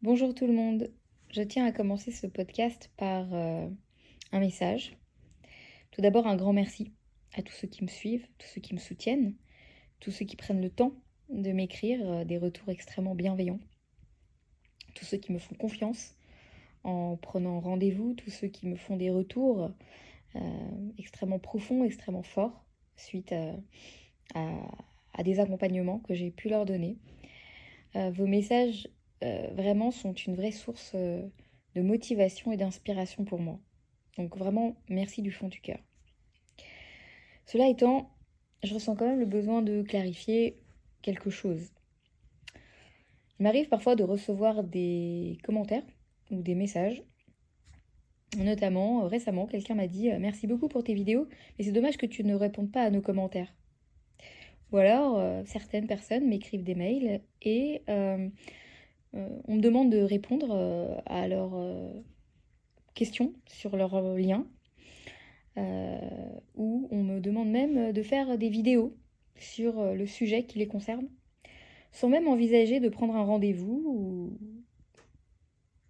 Bonjour tout le monde, je tiens à commencer ce podcast par un message. Tout d'abord un grand merci à tous ceux qui me suivent, tous ceux qui me soutiennent, tous ceux qui prennent le temps de m'écrire des retours extrêmement bienveillants, tous ceux qui me font confiance en prenant rendez-vous, tous ceux qui me font des retours extrêmement profonds, extrêmement forts suite à- à des accompagnements que j'ai pu leur donner. Vos messages vraiment sont une vraie source de motivation et d'inspiration pour moi. Donc vraiment, merci du fond du cœur. Cela étant, je ressens quand même le besoin de clarifier quelque chose. Il m'arrive parfois de recevoir des commentaires ou des messages. Notamment, récemment, quelqu'un m'a dit merci beaucoup pour tes vidéos, mais c'est dommage que tu ne répondes pas à nos commentaires. Ou alors, certaines personnes m'écrivent des mails et on me demande de répondre à leurs questions sur leur lien. Où on me demande même de faire des vidéos sur le sujet qui les concerne, sans même envisager de prendre un rendez-vous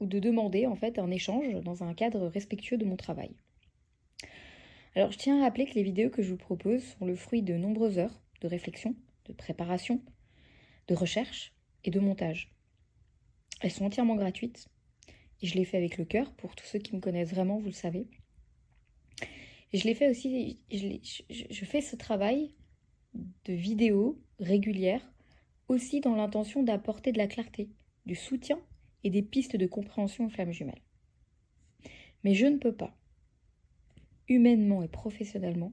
ou de demander en fait un échange dans un cadre respectueux de mon travail. Alors je tiens à rappeler que les vidéos que je vous propose sont le fruit de nombreuses heures de réflexion, de préparation, de recherche et de montage. Elles sont entièrement gratuites et je les fais avec le cœur pour tous ceux qui me connaissent vraiment, vous le savez. Et je les fais aussi, je fais ce travail de vidéos régulières aussi dans l'intention d'apporter de la clarté, du soutien et des pistes de compréhension aux flammes jumelles. Mais je ne peux pas, humainement et professionnellement,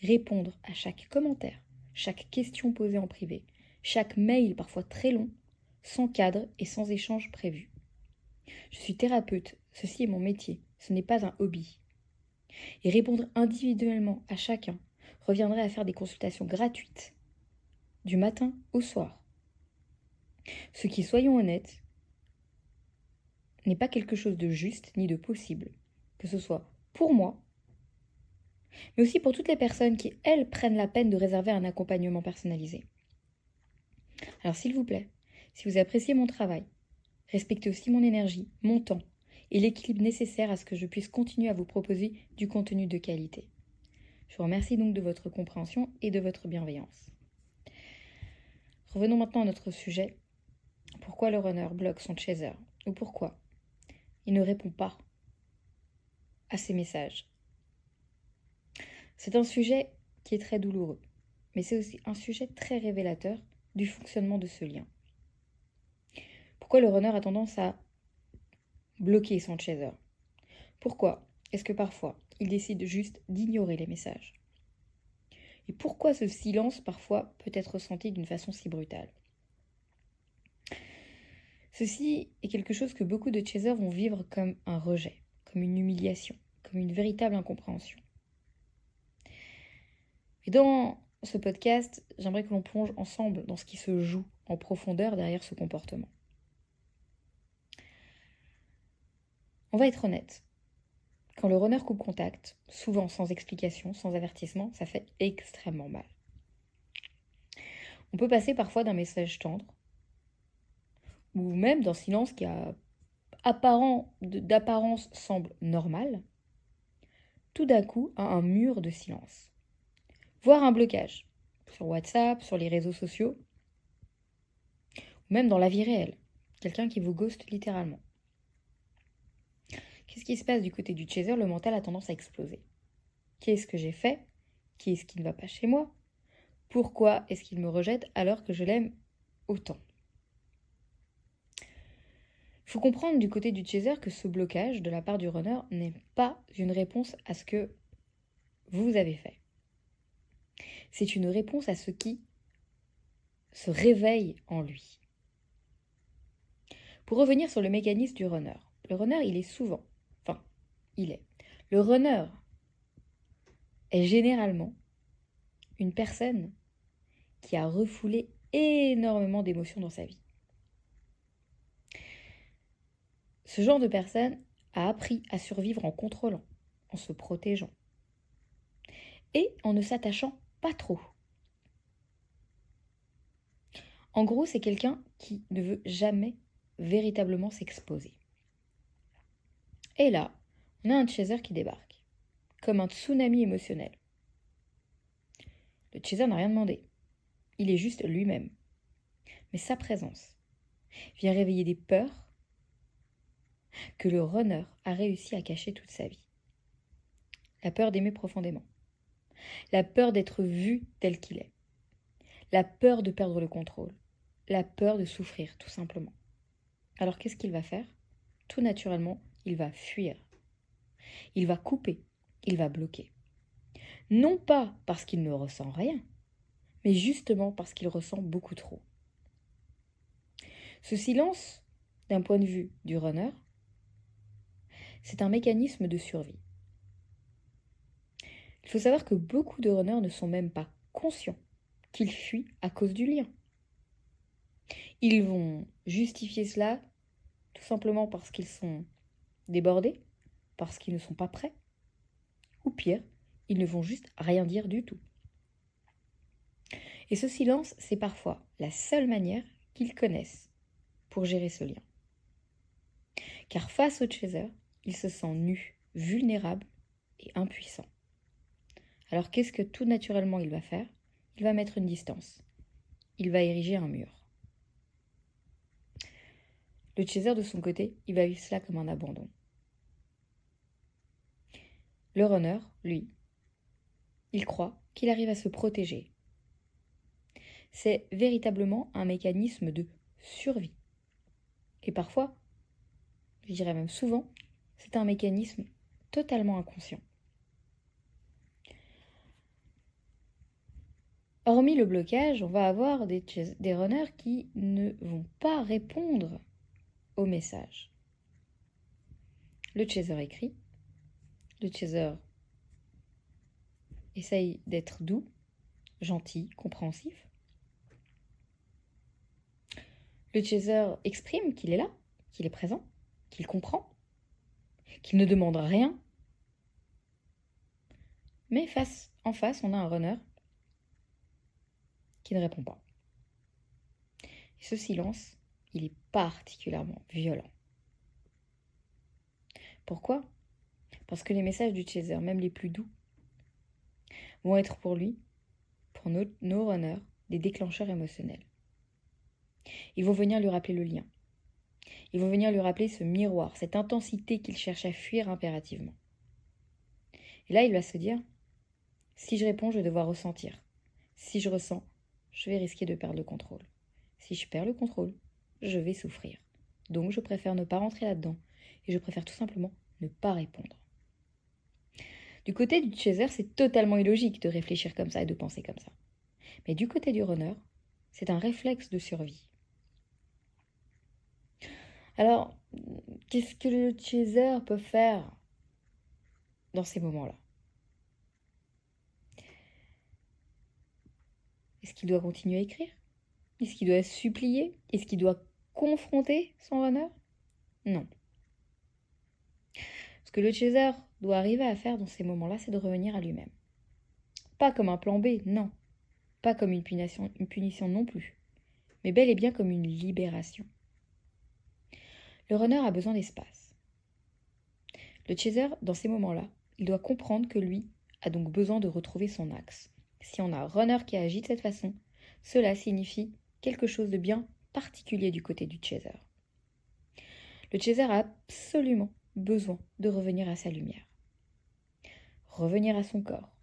répondre à chaque commentaire, chaque question posée en privé, chaque mail parfois très long, sans cadre et sans échange prévu. Je suis thérapeute, ceci est mon métier, ce n'est pas un hobby. Et répondre individuellement à chacun reviendrait à faire des consultations gratuites, du matin au soir. Ce qui, soyons honnêtes, n'est pas quelque chose de juste ni de possible, que ce soit pour moi, mais aussi pour toutes les personnes qui, elles, prennent la peine de réserver un accompagnement personnalisé. Alors s'il vous plaît, si vous appréciez mon travail, respectez aussi mon énergie, mon temps et l'équilibre nécessaire à ce que je puisse continuer à vous proposer du contenu de qualité. Je vous remercie donc de votre compréhension et de votre bienveillance. Revenons maintenant à notre sujet. Pourquoi le runner bloque son chaser? Ou pourquoi il ne répond pas à ses messages? C'est un sujet qui est très douloureux, mais c'est aussi un sujet très révélateur du fonctionnement de ce lien. Pourquoi le runner a tendance à bloquer son chaser? Pourquoi est-ce que parfois il décide juste d'ignorer les messages? Et pourquoi ce silence parfois peut être ressenti d'une façon si brutale? Ceci est quelque chose que beaucoup de chasers vont vivre comme un rejet, comme une humiliation, comme une véritable incompréhension. Et dans ce podcast, j'aimerais que l'on plonge ensemble dans ce qui se joue en profondeur derrière ce comportement. On va être honnête. Quand le runner coupe contact, souvent sans explication, sans avertissement, ça fait extrêmement mal. On peut passer parfois d'un message tendre, ou même d'un silence qui d'apparence semble normal, tout d'un coup à un mur de silence, voire un blocage, sur WhatsApp, sur les réseaux sociaux, ou même dans la vie réelle, quelqu'un qui vous ghoste littéralement. Qu'est-ce qui se passe du côté du chaser? Le mental a tendance à exploser. Qu'est-ce que j'ai fait? Qu'est-ce qui ne va pas chez moi? Pourquoi est-ce qu'il me rejette alors que je l'aime autant? Il faut comprendre du côté du chaser que ce blocage de la part du runner n'est pas une réponse à ce que vous avez fait. C'est une réponse à ce qui se réveille en lui. Pour revenir sur le mécanisme du runner, le runner, le runner est généralement une personne qui a refoulé énormément d'émotions dans sa vie. Ce genre de personne a appris à survivre en contrôlant, en se protégeant et en ne s'attachant pas trop. En gros, c'est quelqu'un qui ne veut jamais véritablement s'exposer. Et là, on a un chaser qui débarque, comme un tsunami émotionnel. Le chaser n'a rien demandé, il est juste lui-même. Mais sa présence vient réveiller des peurs que le runner a réussi à cacher toute sa vie. La peur d'aimer profondément, la peur d'être vu tel qu'il est, la peur de perdre le contrôle, la peur de souffrir tout simplement. Alors qu'est-ce qu'il va faire? Tout naturellement, il va fuir. Il va couper, il va bloquer. Non pas parce qu'il ne ressent rien, mais justement parce qu'il ressent beaucoup trop. Ce silence, d'un point de vue du runner, c'est un mécanisme de survie. Il faut savoir que beaucoup de runners ne sont même pas conscients qu'ils fuient à cause du lien. Ils vont justifier cela tout simplement parce qu'ils sont débordés, parce qu'ils ne sont pas prêts, ou pire, ils ne vont juste rien dire du tout. Et ce silence, c'est parfois la seule manière qu'ils connaissent pour gérer ce lien. Car face au chaser, il se sent nu, vulnérable et impuissant. Alors qu'est-ce que tout naturellement il va faire? Il va mettre une distance. Il va ériger un mur. Le chaser de son côté, il va vivre cela comme un abandon. Le runner, lui, il croit qu'il arrive à se protéger. C'est véritablement un mécanisme de survie. Et parfois, je dirais même souvent, c'est un mécanisme totalement inconscient. Hormis le blocage, on va avoir des runners qui ne vont pas répondre au message. Le chaser écrit, le chaser essaye d'être doux, gentil, compréhensif. Le chaser exprime qu'il est là, qu'il est présent, qu'il comprend, qu'il ne demande rien. Mais en face, on a un runner qui ne répond pas. Et ce silence, il est particulièrement violent. Pourquoi? Parce que les messages du chaser, même les plus doux, vont être pour lui, pour nos runners, des déclencheurs émotionnels. Ils vont venir lui rappeler le lien. Ils vont venir lui rappeler ce miroir, cette intensité qu'il cherche à fuir impérativement. Et là, il va se dire, si je réponds, je vais devoir ressentir. Si je ressens, je vais risquer de perdre le contrôle. Si je perds le contrôle, je vais souffrir. Donc, je préfère ne pas rentrer là-dedans et je préfère tout simplement ne pas répondre. Du côté du chaser, c'est totalement illogique de réfléchir comme ça et de penser comme ça. Mais du côté du runner, c'est un réflexe de survie. Alors, qu'est-ce que le chaser peut faire dans ces moments-là? Est-ce qu'il doit continuer à écrire? Est-ce qu'il doit supplier? Est-ce qu'il doit confronter son runner? Non. Ce que le chaser doit arriver à faire dans ces moments-là, c'est de revenir à lui-même. Pas comme un plan B, non. Pas comme une punition non plus. Mais bel et bien comme une libération. Le runner a besoin d'espace. Le chaser, dans ces moments-là, il doit comprendre que lui a donc besoin de retrouver son axe. Si on a un runner qui agit de cette façon, cela signifie quelque chose de bien particulier du côté du chaser. Le chaser a absolument besoin de revenir à sa lumière, revenir à son corps,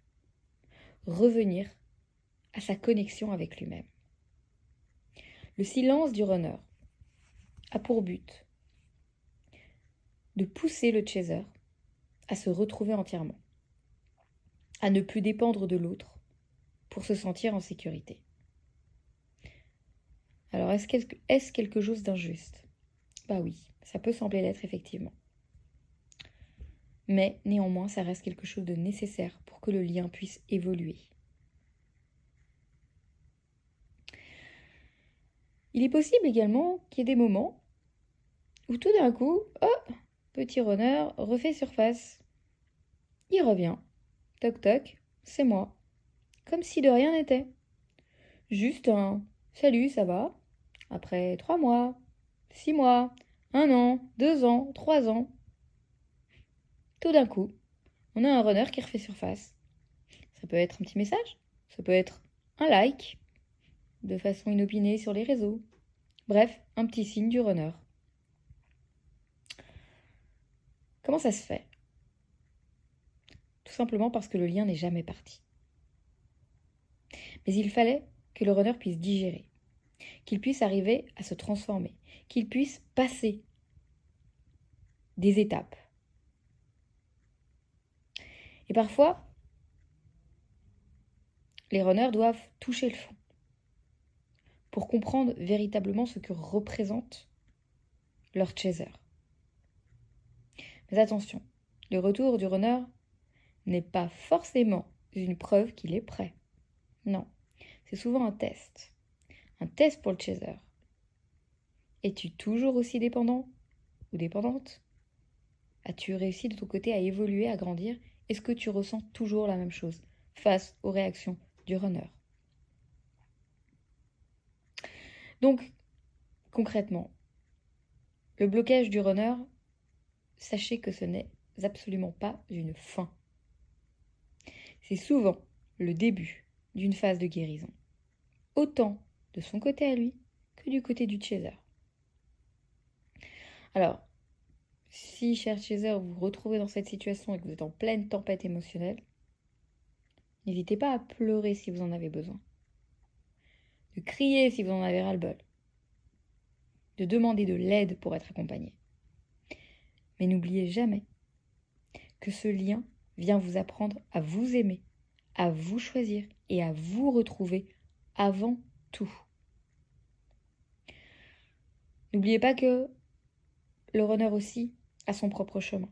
revenir à sa connexion avec lui-même. Le silence du runner a pour but de pousser le chaser à se retrouver entièrement, à ne plus dépendre de l'autre pour se sentir en sécurité. Alors, est-ce quelque chose d'injuste? Bah oui, ça peut sembler l'être effectivement. Mais néanmoins, ça reste quelque chose de nécessaire pour que le lien puisse évoluer. Il est possible également qu'il y ait des moments où tout d'un coup, oh, petit runner refait surface. Il revient. Toc toc, c'est moi. Comme si de rien n'était. Juste un « Salut, ça va ?» après 3 mois, 6 mois, 1 an, 2 ans, 3 ans. Tout d'un coup, on a un runner qui refait surface. Ça peut être un petit message, ça peut être un like, de façon inopinée sur les réseaux. Bref, un petit signe du runner. Comment ça se fait? Tout simplement parce que le lien n'est jamais parti. Mais il fallait que le runner puisse digérer, qu'il puisse arriver à se transformer, qu'il puisse passer des étapes. Et parfois, les runners doivent toucher le fond pour comprendre véritablement ce que représente leur chaser. Mais attention, le retour du runner n'est pas forcément une preuve qu'il est prêt. Non, c'est souvent un test. Un test pour le chaser. Es-tu toujours aussi dépendant ou dépendante? As-tu réussi de ton côté à évoluer, à grandir? Est-ce que tu ressens toujours la même chose face aux réactions du runner? Donc, concrètement, le blocage du runner, sachez que ce n'est absolument pas une fin. C'est souvent le début d'une phase de guérison. Autant de son côté à lui que du côté du chaser. Alors, si, cher chaser, vous vous retrouvez dans cette situation et que vous êtes en pleine tempête émotionnelle, n'hésitez pas à pleurer si vous en avez besoin, de crier si vous en avez ras-le-bol, de demander de l'aide pour être accompagné. Mais n'oubliez jamais que ce lien vient vous apprendre à vous aimer, à vous choisir et à vous retrouver avant tout. N'oubliez pas que le runner aussi a son propre chemin.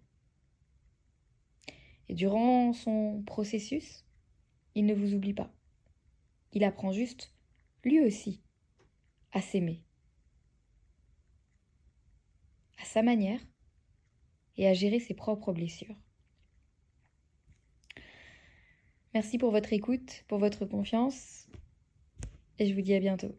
Et durant son processus, il ne vous oublie pas. Il apprend juste, lui aussi, à s'aimer, à sa manière, et à gérer ses propres blessures. Merci pour votre écoute, pour votre confiance, et je vous dis à bientôt.